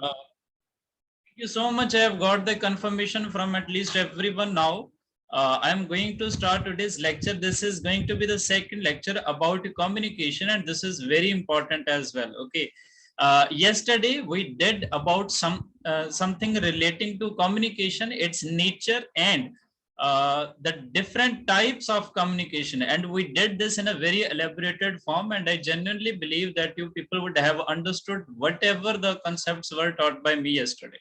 Thank you so much. I have got the confirmation from at least everyone now. I am going to start today's lecture. This is going to be the second lecture about communication, and this is very important as well. Okay. Yesterday we did about something relating to communication, its nature, and the different types of communication, and we did this in a very elaborated form, and I genuinely believe that you people would have understood whatever the concepts were taught by me yesterday.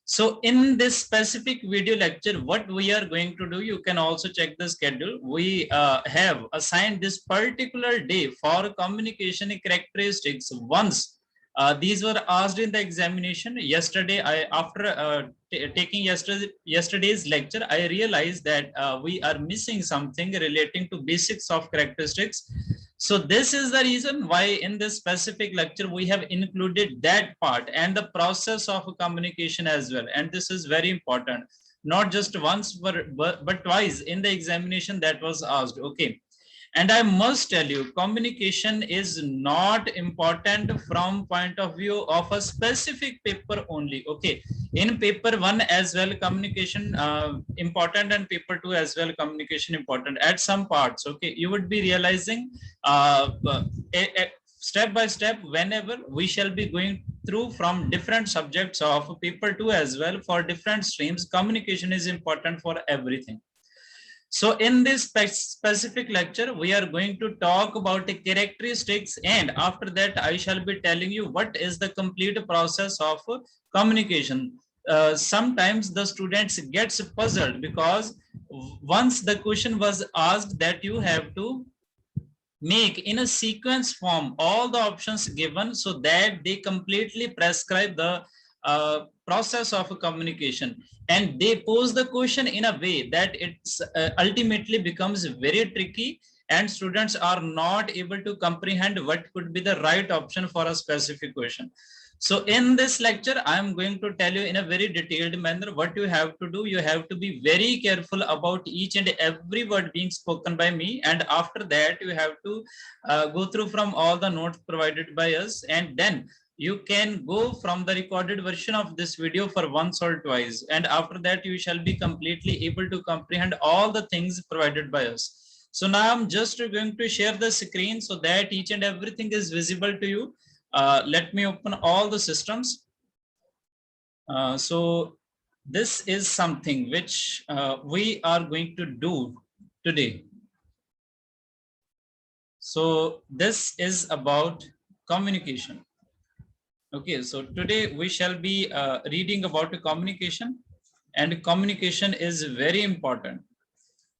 So in this specific video lecture, what we are going to do, you can also check the schedule. We have assigned this particular day for communication characteristics. Once these were asked in the examination yesterday, after taking yesterday's lecture, I realized that we are missing something relating to basics of characteristics. So this is the reason why in this specific lecture we have included that part and the process of communication as well. And this is very important, not just once but twice in the examination that was asked. Okay. And I must tell you, communication is not important from point of view of a specific paper only. Okay. In paper 1 as well, communication important, and paper 2 as well, communication important at some parts. Okay. You would be realizing step by step whenever we shall be going through from different subjects of paper 2 as well for different streams. Communication is important for everything. So in this specific lecture, we are going to talk about the characteristics, and after that, I shall be telling you what is the complete process of communication. Sometimes the students gets puzzled because once the question was asked that you have to make in a sequence form all the options given so that they completely prescribe the process of communication, and they pose the question in a way that it's ultimately becomes very tricky, and students are not able to comprehend what could be the right option for a specific question. So in this lecture, I am going to tell you in a very detailed manner what you have to do. You have to be very careful about each and every word being spoken by me. And after that, you have to go through from all the notes provided by us. And then you can go from the recorded version of this video for once or twice. And after that, you shall be completely able to comprehend all the things provided by us. So now I'm just going to share the screen so that each and everything is visible to you. Let me open all the systems. So this is something which we are going to do today. So this is about communication. Okay, so today we shall be reading about communication, and communication is very important.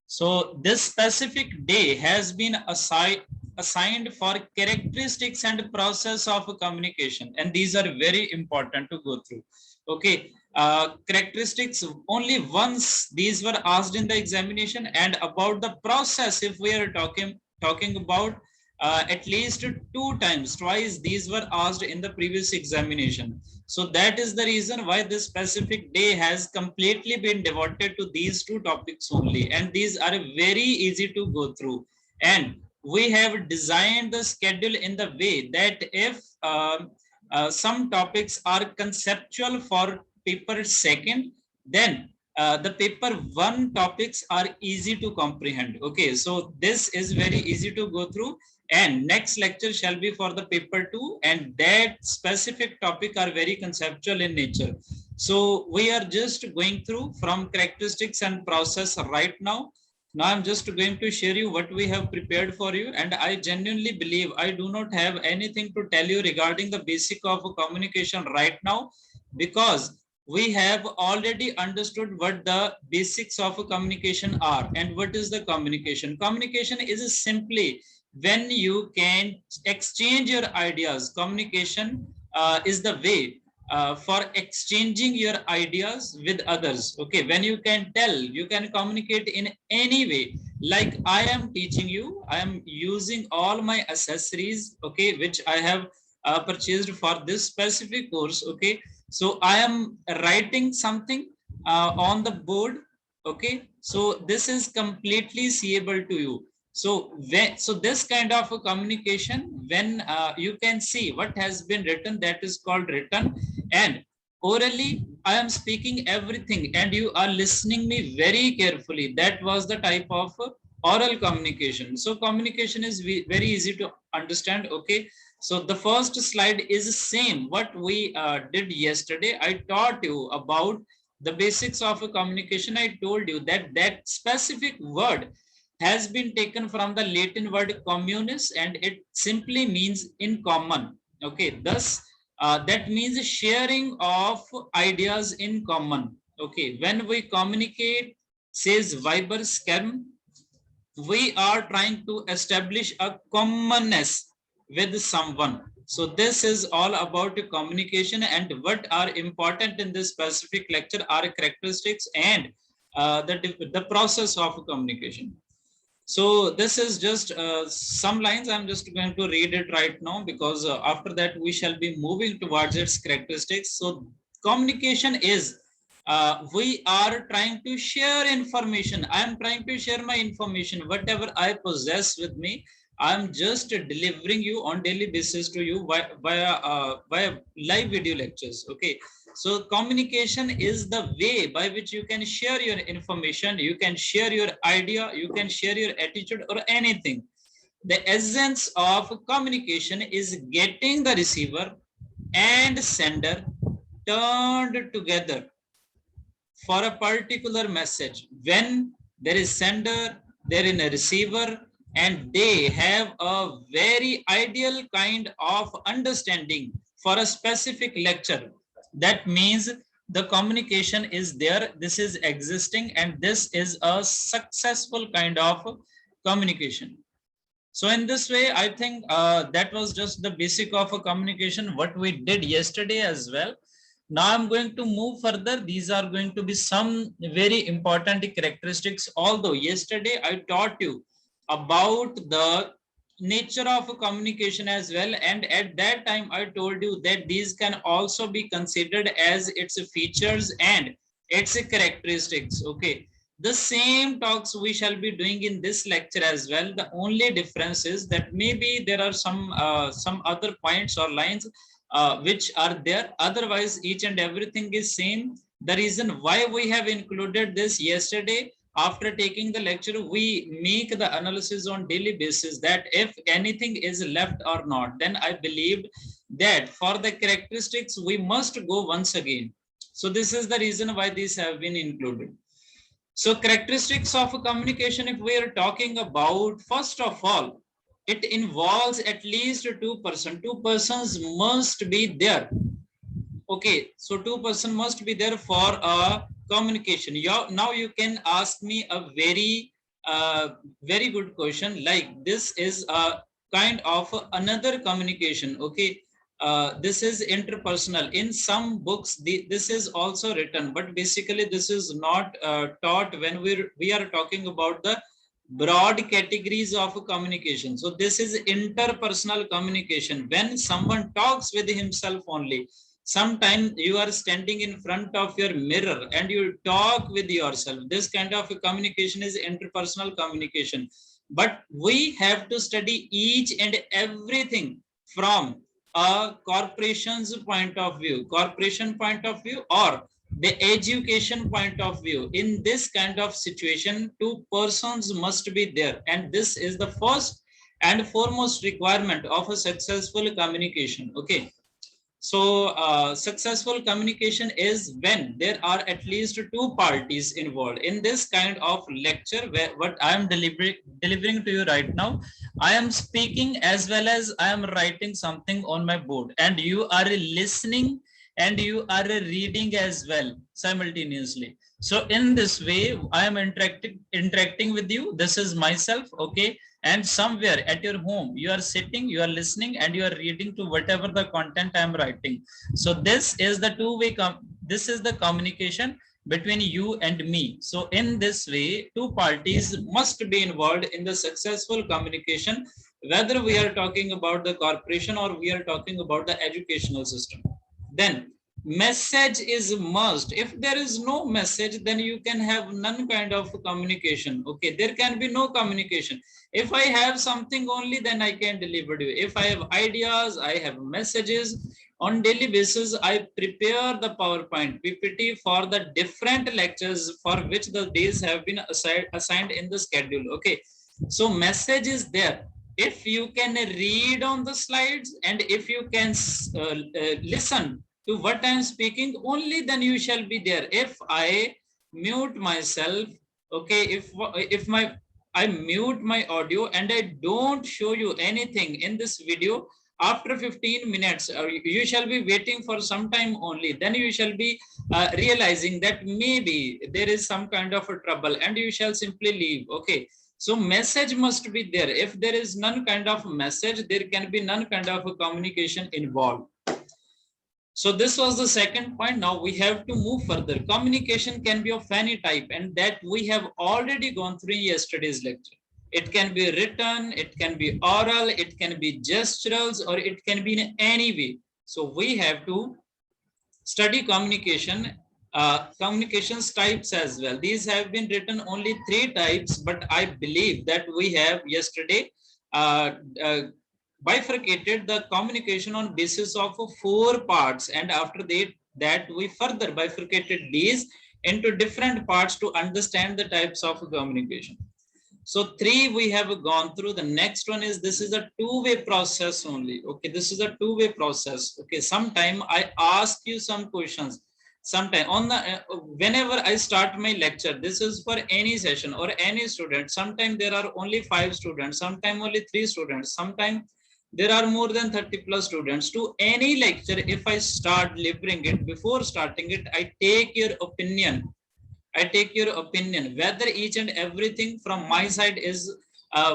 So this specific day has been assigned for characteristics and process of communication, and these are very important to go through. Okay, characteristics only once these were asked in the examination, and about the process, if we are talking about at least twice these were asked in the previous examination. So that is the reason why this specific day has completely been devoted to these two topics only, and these are very easy to go through. And we have designed the schedule in the way that if some topics are conceptual for paper second, then the paper one topics are easy to comprehend. Okay, so this is very easy to go through, and next lecture shall be for the paper 2, and that specific topic are very conceptual in nature. So we are just going through from characteristics and process right now. Now I'm just going to share you what we have prepared for you, and I genuinely believe I do not have anything to tell you regarding the basic of communication right now, because we have already understood what the basics of communication are. And what is the communication? Communication is simply when you can exchange your ideas. Communication is the way for exchanging your ideas with others. Okay, when you can tell, you can communicate in any way. Like I am teaching you, I am using all my accessories, okay, which I have purchased for this specific course. Okay, so I am writing something on the board. Okay, so this is completely seeable to you. So this kind of a communication, when you can see what has been written, that is called written, and orally I am speaking everything and you are listening me very carefully. That was the type of oral communication. So communication is very easy to understand. Okay, so the first slide is same what we did yesterday. I taught you about the basics of a communication. I told you that that specific word has been taken from the Latin word communis, and it simply means in common. Okay, thus that means sharing of ideas in common. Okay, when we communicate, says Weber Scherm, we are trying to establish a commonness with someone. So this is all about communication, and what are important in this specific lecture are characteristics and the process of communication. So this is just some lines. I'm just going to read it right now, because after that we shall be moving towards its characteristics. So communication is, we are trying to share information. I am trying to share my information, whatever I possess with me. I'm just delivering you on daily basis to you via live video lectures. Okay, so communication is the way by which you can share your information, you can share your idea, you can share your attitude or anything. The essence of communication is getting the receiver and sender turned together for a particular message. When there is sender, there is a receiver, and they have a very ideal kind of understanding for a specific lecture. That means the communication is there, this is existing, and this is a successful kind of communication. So in this way, I think that was just the basic of a communication, what we did yesterday as well. Now I'm going to move further. These are going to be some very important characteristics. Although yesterday I taught you about the nature of communication as well, and at that time I told you that these can also be considered as its features and its characteristics. Okay, the same talks we shall be doing in this lecture as well. The only difference is that maybe there are some other points or lines which are there. Otherwise, each and everything is same. The reason why we have included this yesterday, after taking the lecture, we make the analysis on daily basis, that if anything is left or not, then I believed that for the characteristics, we must go once again. So this is the reason why these have been included. So characteristics of a communication, if we are talking about, first of all, it involves at least two persons. Two persons must be there. Okay, so two person must be there for a communication. Now you can ask me a very good question, like this is a kind of another communication. Okay, this is interpersonal. In some books, this is also written, but basically this is not taught when we are talking about the broad categories of communication. So this is interpersonal communication, when someone talks with himself only. Sometimes you are standing in front of your mirror and you talk with yourself. This kind of communication is interpersonal communication. But we have to study each and everything from a corporation's point of view, or the education point of view. In this kind of situation, two persons must be there, and this is the first and foremost requirement of a successful communication. Okay, so successful communication is when there are at least two parties involved. In this kind of lecture, where what I am delivering to you right now, I am speaking as well as I am writing something on my board, and you are listening and you are reading as well simultaneously. So in this way, I am interacting with you. This is myself. Okay, and somewhere at your home you are sitting, you are listening, and you are reading to whatever the content I am writing. So this is the two-way this is the communication between you and me. So in this way, two parties must be involved in the successful communication, whether we are talking about the corporation or we are talking about the educational system. Then Message is must. If there is no message, then you can have none kind of communication. Okay, there can be no communication. If I have something only, then I can deliver to you. If I have ideas, I have messages. On daily basis, I prepare the PowerPoint PPT for the different lectures for which the days have been assigned in the schedule. Okay, so message is there. If you can read on the slides and if you can listen to what I am speaking, only then you shall be there. If I mute myself, okay, if my I mute my audio and I don't show you anything in this video, after 15 minutes, you shall be waiting for some time only. Then you shall be realizing that maybe there is some kind of a trouble and you shall simply leave. Okay. So message must be there. If there is none kind of message, there can be none kind of a communication involved. So this was the second point. Now we have to move further. Communication can be of any type, and that we have already gone through yesterday's lecture. It can be written, it can be oral, it can be gesturals, or it can be in any way. So we have to study communications types as well. These have been written only 3 types, but I believe that we have yesterday uh, uh, bifurcated the communication on basis of 4 parts, and after that we further bifurcated these into different parts to understand the types of communication. So 3 we have gone through. The next one is, this is a two-way process only. Okay, this is a two-way process. Okay, sometime I ask you some questions. Sometime on the whenever I start my lecture, this is for any session or any student. Sometimes there are only 5 students, sometimes only 3 students, sometimes there are more than 30 plus students. To any lecture, if I start delivering it, before starting it, I take your opinion. I take your opinion whether each and everything from my side is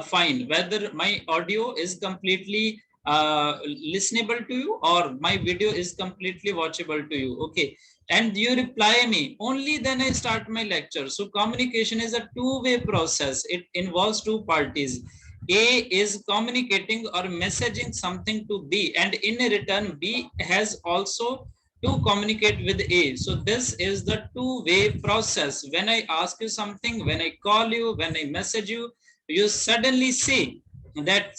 fine, whether my audio is completely listenable to you or my video is completely watchable to you. Okay, and you reply me, only then I start my lecture. So communication is a two-way process. It involves 2 parties. A is communicating or messaging something to B, and in return B has also to communicate with A. So this is the two-way process. When I ask you something, when I call you, when I message you, you suddenly say that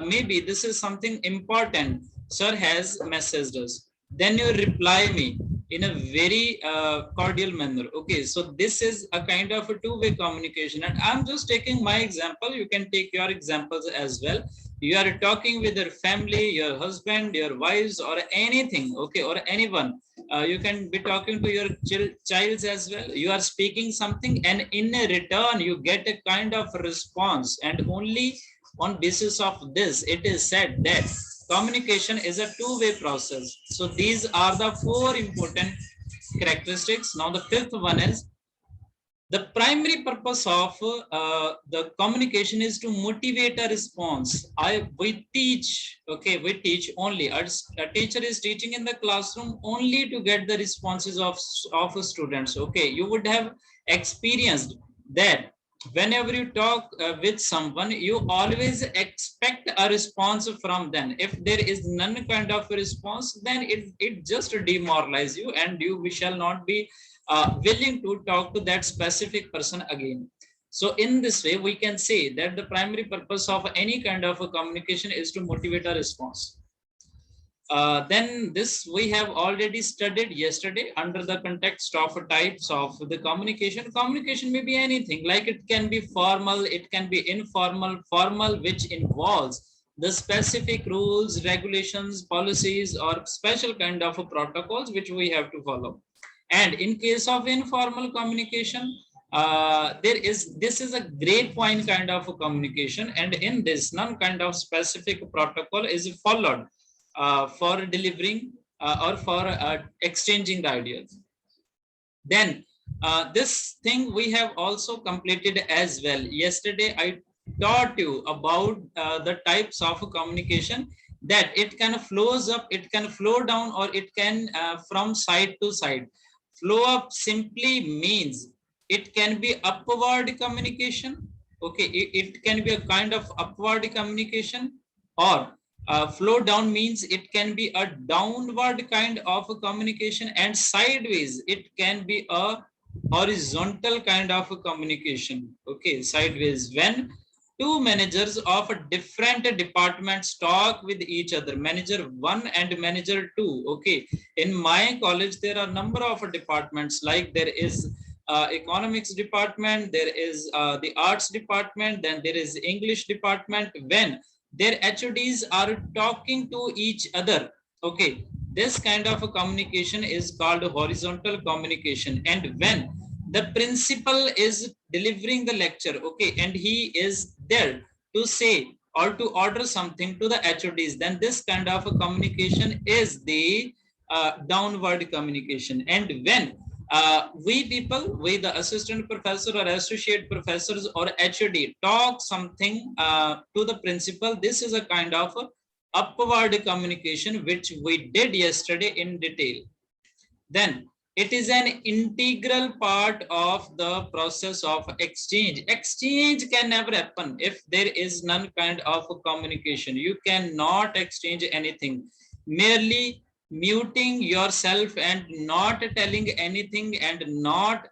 maybe this is something important. Sir has messaged us. Then you reply me in a very cordial manner. Okay, so this is a kind of a two-way communication, and I'm just taking my example. You can take your examples as well. You are talking with your family, your husband, your wives, or anything. Okay, or anyone. You can be talking to your child as well. You are speaking something, and in a return you get a kind of response, and only on basis of this it is said that communication is a two-way process. So these are the 4 important characteristics. Now the 5th one is, the primary purpose of the communication is to motivate a response. We teach. Okay, we teach only. A teacher is teaching in the classroom only to get the responses of students. Okay, you would have experienced that whenever you talk with someone, you always expect a response from them. If there is none kind of a response, then it just demoralize you, and you we shall not be willing to talk to that specific person again. So in this way, we can say that the primary purpose of any kind of a communication is to motivate a response. Then this we have already studied yesterday under the context of types of the communication. Communication may be anything, like it can be formal, it can be informal. Formal, which involves the specific rules, regulations, policies, or special kind of protocols which we have to follow. And in case of informal communication, this is a grey point kind of a communication, and in this none kind of specific protocol is followed for delivering or for exchanging the ideas. Then this thing we have also completed as well. Yesterday I taught you about the types of communication, that it can flows up, it can flow down, or it can from side to side. Flow up simply means it can be upward communication. Okay, it can be a kind of upward communication, or Flow down means it can be a downward kind of a communication, and sideways it can be a horizontal kind of a communication. Okay, sideways, when two managers of different departments talk with each other, manager 1 and manager 2. Okay, in my college there are number of departments, like there is economics department, there is the arts department, then there is English department. When their HODs are talking to each other, okay, this kind of a communication is called horizontal communication. And when the principal is delivering the lecture, okay, and he is there to say or to order something to the HODs, then this kind of a communication is the downward communication. And when we people, we the assistant professor or associate professors or HOD talk something to the principal, this is a kind of a upward communication, which we did yesterday in detail. Then it is an integral part of the process of exchange. Exchange can never happen if there is none kind of communication. You cannot exchange anything. Merely muting yourself and not telling anything and not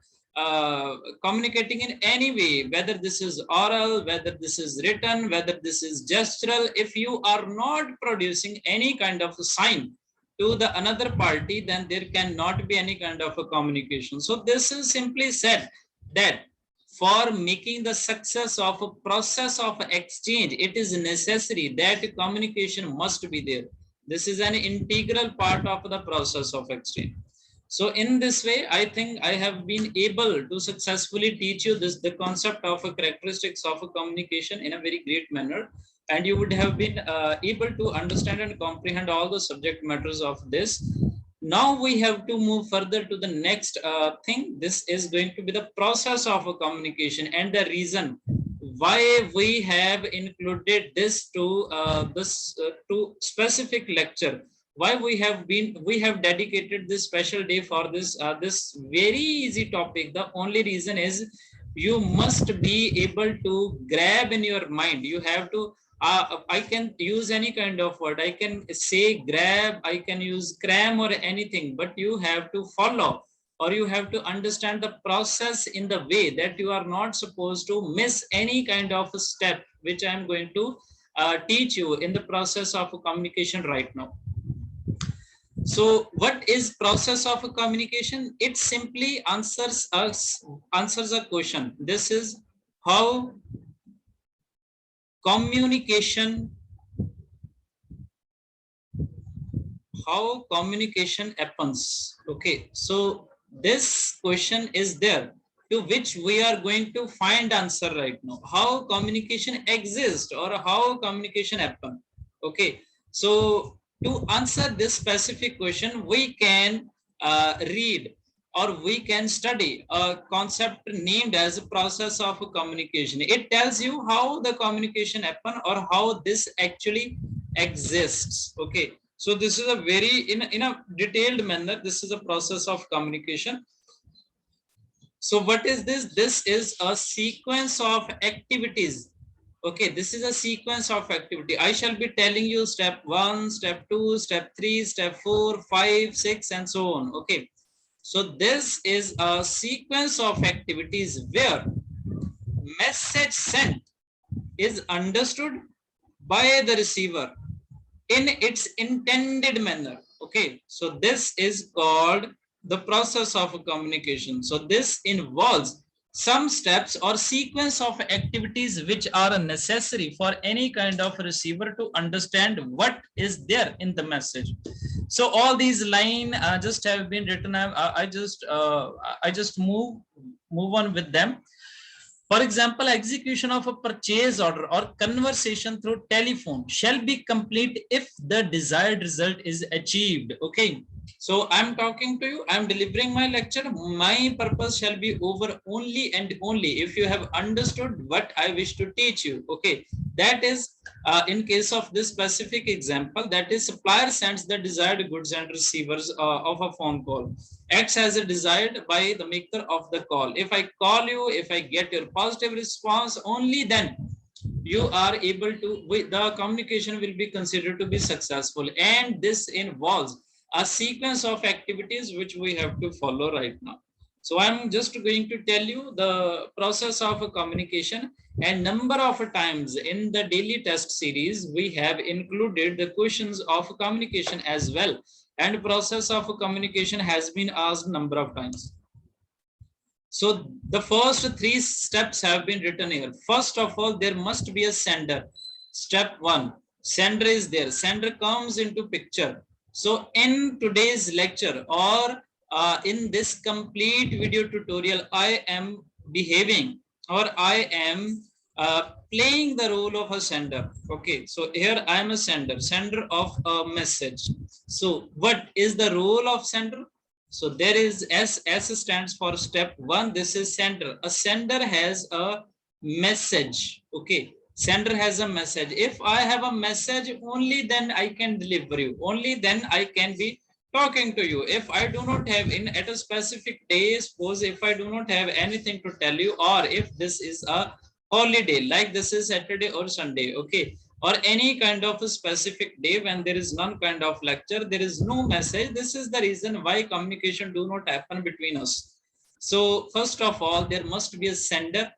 communicating in any way, whether this is oral, whether this is written, whether this is gestural, if you are not producing any kind of sign to the another party, then there cannot be any kind of a communication. So this is simply said that for making the success of a process of exchange, it is necessary that communication must be there. This is an integral part of the process of exchange. So in this way, I think I have been able to successfully teach you this, the concept of a characteristics of a communication in a very great manner, and you would have been able to understand and comprehend all the subject matters of this. Now we have to move further to the next thing. This is going to be the process of a communication, and the reason why we have included this to to specific lecture, why we have dedicated this special day for this very easy topic. The only reason is you must be able to grab in your mind. You have to I can use any kind of word. I can say grab, I can use cram or anything, but you have to follow, or you have to understand the process in the way that you are not supposed to miss any kind of a step, which I am going to teach you in the process of communication right now. So what is process of communication? It simply answers a question. This is how communication happens. Okay, so this question is there, to which we are going to find answer right now. How communication exists or how communication happen. Okay, so to answer this specific question, we can read or we can study a concept named as a process of communication. It tells you how the communication happen or how this actually exists. Okay, so this is a very in a detailed manner. This is a process of communication. So what is this? This is a sequence of activities. Okay, this is a sequence of activity. I shall be telling you step 1, step 2, step 3, step 4, 5, 6, and so on. Okay, so this is a sequence of activities where message sent is understood by the receiver in its intended manner. Okay, so this is called the process of communication. So this involves some steps or sequence of activities which are necessary for any kind of receiver to understand what is there in the message. So all these lines just have been written. I just move on with them. For example, execution of a purchase order or conversation through telephone shall be complete if the desired result is achieved. Okay, so I'm talking to you, I'm delivering my lecture. My purpose shall be over only and only if you have understood what I wish to teach you. Okay, that is in case of this specific example, that is supplier sends the desired goods and receivers of a phone call acts as a desired by the maker of the call. If I call you, if I get your positive response, only then you are able to, the communication will be considered to be successful. And this involves a sequence of activities which we have to follow right now. So I'm just going to tell you the process of a communication, and number of times in the daily test series we have included the questions of communication as well, and process of communication has been asked number of times. So the first three steps have been written here. First of all, there must be a sender. Step one, sender is there. Sender comes into picture. So in today's lecture, or in this complete video tutorial, I am behaving, or I am playing the role of a sender. Okay, so here I am a sender, sender of a message. So what is the role of sender? So there is S stands for step one. This is sender. A sender has a message. Okay. Sender has a message. If I have a message, only then I can deliver you. Only then I can be talking to you. If I do not have at a specific day, suppose if I do not have anything to tell you, or if this is a holiday, like this is Saturday or Sunday, okay, or any kind of a specific day when there is none kind of lecture, there is no message. This is the reason why communication do not happen between us. So first of all, there must be a sender,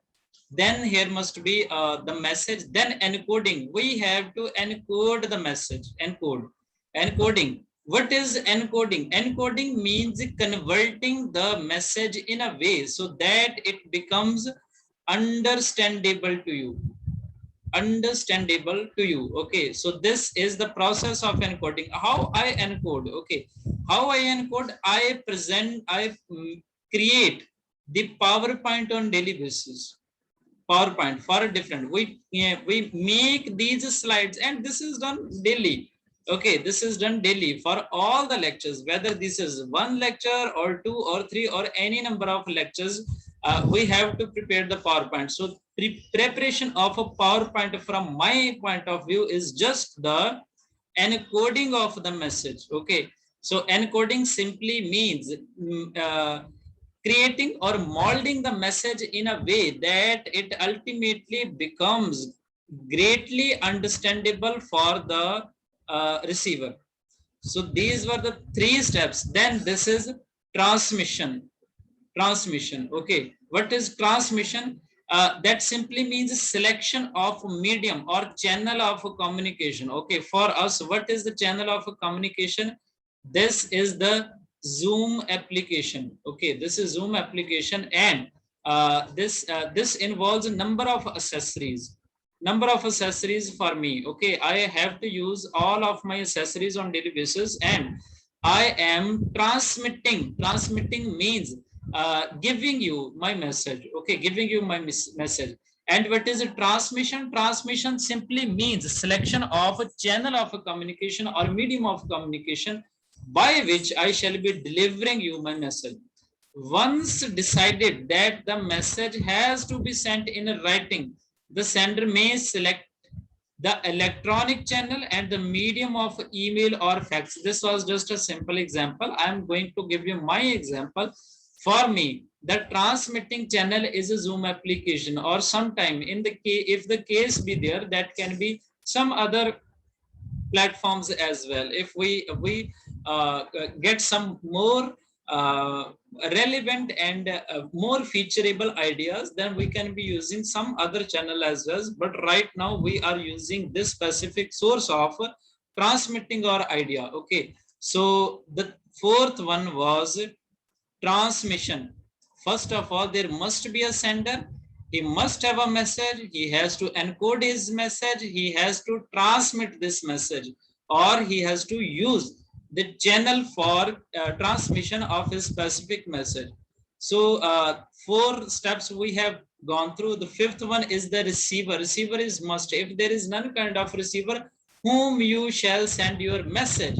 then here must be the message, then encoding. We have to encode the message. Encoding. What is encoding? Encoding means converting the message in a way so that it becomes understandable to you. Okay, so this is the process of encoding. How I encode? Okay, how I encode? I create the PowerPoint on daily basis. PowerPoint for a different, we make these slides, and this is done daily. Okay, this is done daily for all the lectures, whether this is one lecture or two or three or any number of lectures. We have to prepare the PowerPoint. So preparation of a PowerPoint from my point of view is just the encoding of the message. Okay, so encoding simply means creating or molding the message in a way that it ultimately becomes greatly understandable for the receiver. So these were the three steps. Then this is transmission. Okay, what is transmission? That simply means selection of medium or channel of communication. Okay, for us, what is the channel of communication? This is the Zoom application. Okay, this is Zoom application, and this involves a number of accessories. For me. Okay, I have to use all of my accessories on daily basis, and I am transmitting. Transmitting means giving you my message. Okay, giving you my message. And what is a transmission? Transmission simply means selection of a channel of a communication or medium of communication by which I shall be delivering you my message. Once decided that the message has to be sent in writing, the sender may select the electronic channel and the medium of email or fax. This was just a simple example. I am going to give you my example. For me, the transmitting channel is a Zoom application, or sometime in the case, if the case be there, that can be some other platforms as well. If we get some more relevant and more featureable ideas, then we can be using some other channel as well. But right now we are using this specific source of transmitting our idea. Okay, so the fourth one was transmission. First of all, there must be a sender. He must have a message. He has to encode his message. He has to transmit this message, or he has to use the channel for transmission of his specific message. So four steps we have gone through. The fifth one is the receiver. Receiver is must. If there is none kind of receiver, whom you shall send your message.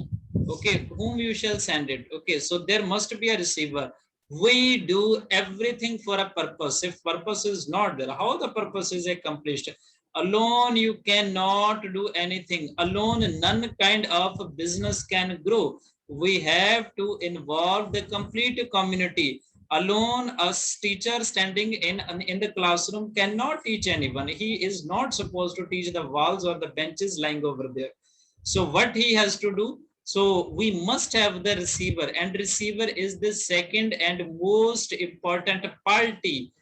Okay, whom you shall send it. Okay, so there must be a receiver. We do everything for a purpose. If purpose is not there, how the purpose is accomplished? Alone you cannot do anything. Alone none kind of business can grow. We have to involve the complete community. Alone, a teacher standing in the classroom cannot teach anyone. He is not supposed to teach the walls or the benches lying over there. So what he has to do? So we must have the receiver, and receiver is the second and most important party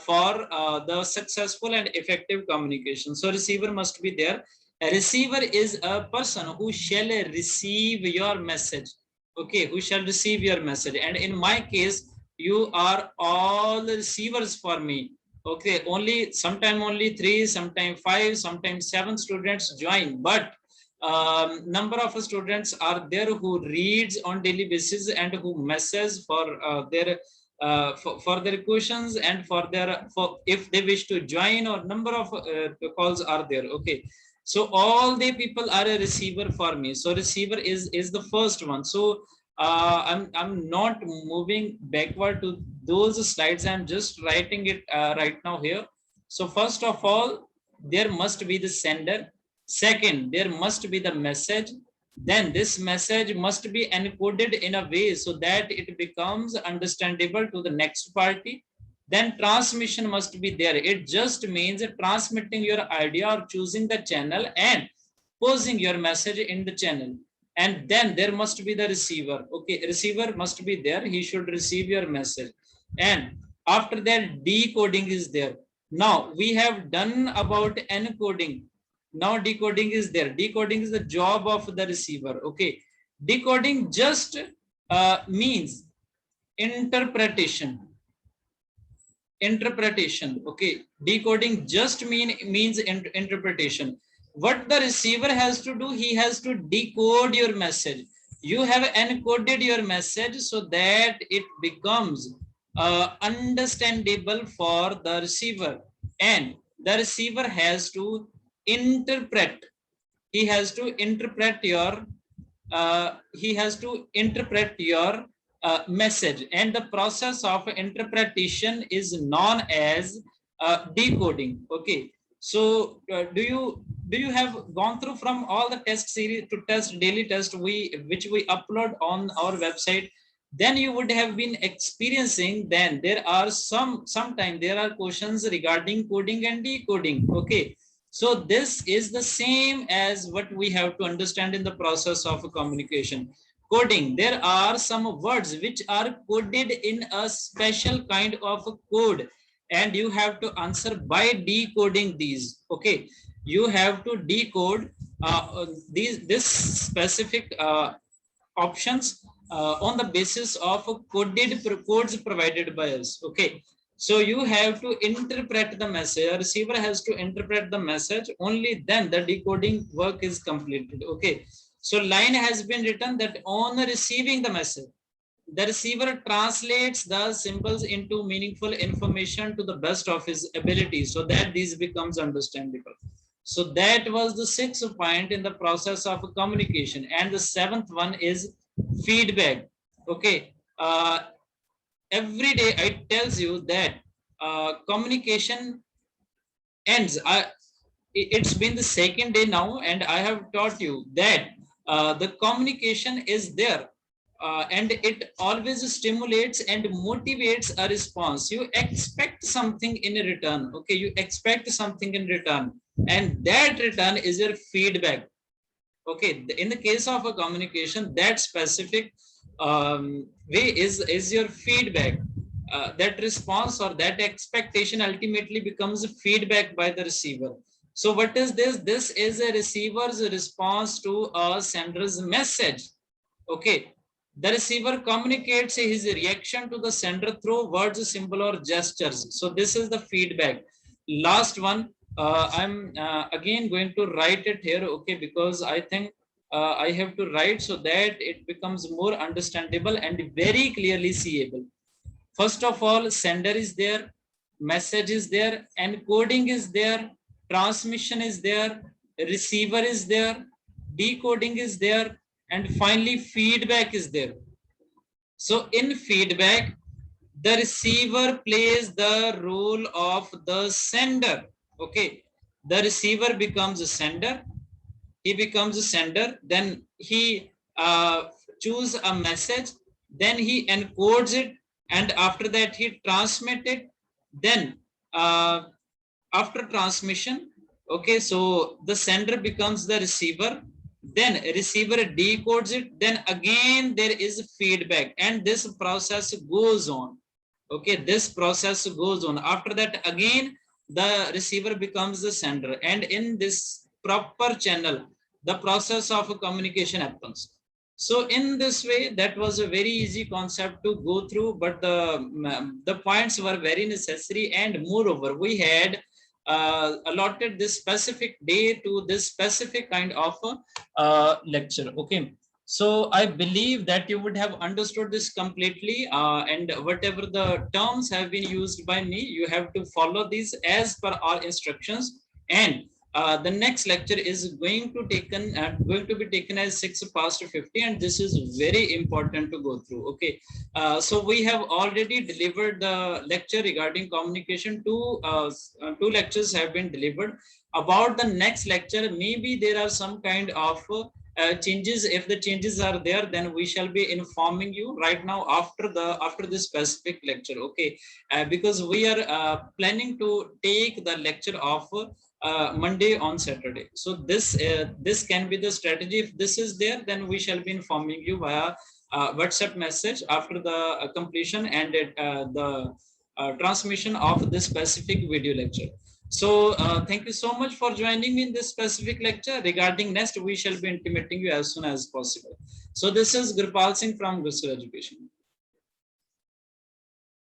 for the successful and effective communication. So receiver must be there. A receiver is a person who shall receive your message. Okay, who shall receive your message. And in my case, you are all receivers for me. Okay, only sometime only 3, sometime 5, sometimes 7 students join, but number of students are there who reads on daily basis and who messes for for their questions and for their for if they wish to join, or number of calls are there. Okay, so all the people are a receiver for me. So receiver is the first one. So I'm not moving backward to those slides. I'm just writing it right now here. So first of all, there must be the sender. Second, there must be the message. Then this message must be encoded in a way so that it becomes understandable to the next party. Then transmission must be there. It just means transmitting your idea or choosing the channel and posing your message in the channel. And then there must be the receiver. Okay, receiver must be there. He should receive your message. And after that, decoding is there. Now we have done about encoding. Now decoding is there. Decoding is the job of the receiver. Okay, decoding just means interpretation. Okay, decoding just means interpretation. What the receiver has to do, he has to decode your message. You have encoded your message so that it becomes understandable for the receiver, and the receiver has to interpret. He has to interpret your message, and the process of interpretation is known as decoding. Okay, so do you have gone through from all the test series to test daily test which we upload on our website? Then you would have been experiencing, then there are sometimes there are questions regarding coding and decoding. Okay, so this is the same as what we have to understand in the process of communication. Coding, there are some words which are coded in a special kind of code, and you have to answer by decoding these. Okay, you have to decode this specific options on the basis of coded codes provided by us. Okay, so you have to interpret the message. A receiver has to interpret the message. Only then the decoding work is completed. Okay, so line has been written that on receiving the message, the receiver translates the symbols into meaningful information to the best of his ability so that these becomes understandable. So that was the sixth point in the process of communication. And the seventh one is feedback. Okay, every day I tells you that communication ends. It's been the second day now, and I have taught you that the communication is there, and it always stimulates and motivates a response. You expect something in return. Okay, you expect something in return, and that return is your feedback. Okay, in the case of a communication, that specific way is your feedback. That response or that expectation ultimately becomes feedback by the receiver. So what is this? This is a receiver's response to a sender's message. Okay, the receiver communicates his reaction to the sender through words, symbol, or gestures. So this is the feedback. Last one, I'm again going to write it here. Okay, because I think I have to write so that it becomes more understandable and very clearly seeable. First of all, sender is there, message is there, encoding is there, transmission is there, receiver is there, decoding is there, and finally feedback is there. So in feedback, the receiver plays the role of the sender. Okay, the receiver becomes a sender. He becomes a sender. Then he choose a message. Then he encodes it. and after that he transmitted. Then after transmission, okay, so the sender becomes the receiver, then receiver decodes it, then again there is feedback, and this process goes on. Okay, this process goes on. After that again the receiver becomes the sender, and in this proper channel the process of communication happens. So in this way, that was a very easy concept to go through, but the points were very necessary, and moreover we had allotted this specific day to this specific kind of lecture. Okay, so I believe that you would have understood this completely, and whatever the terms have been used by me, you have to follow these as per our instructions. And the next lecture is going to be taken as 6 past 50, and this is very important to go through. Okay, so we have already delivered the lecture regarding communication. Two lectures have been delivered. About the next lecture, maybe there are some kind of changes. If the changes are there, then we shall be informing you right now after this specific lecture. Okay, because we are planning to take the lecture of Monday on Saturday. So this can be the strategy. If this is there, then we shall be informing you via WhatsApp message after the completion and the transmission of this specific video lecture. So thank you so much for joining me in this specific lecture. Regarding next, we shall be intimating you as soon as possible. So this is Gurpal Singh from Gurpal Education.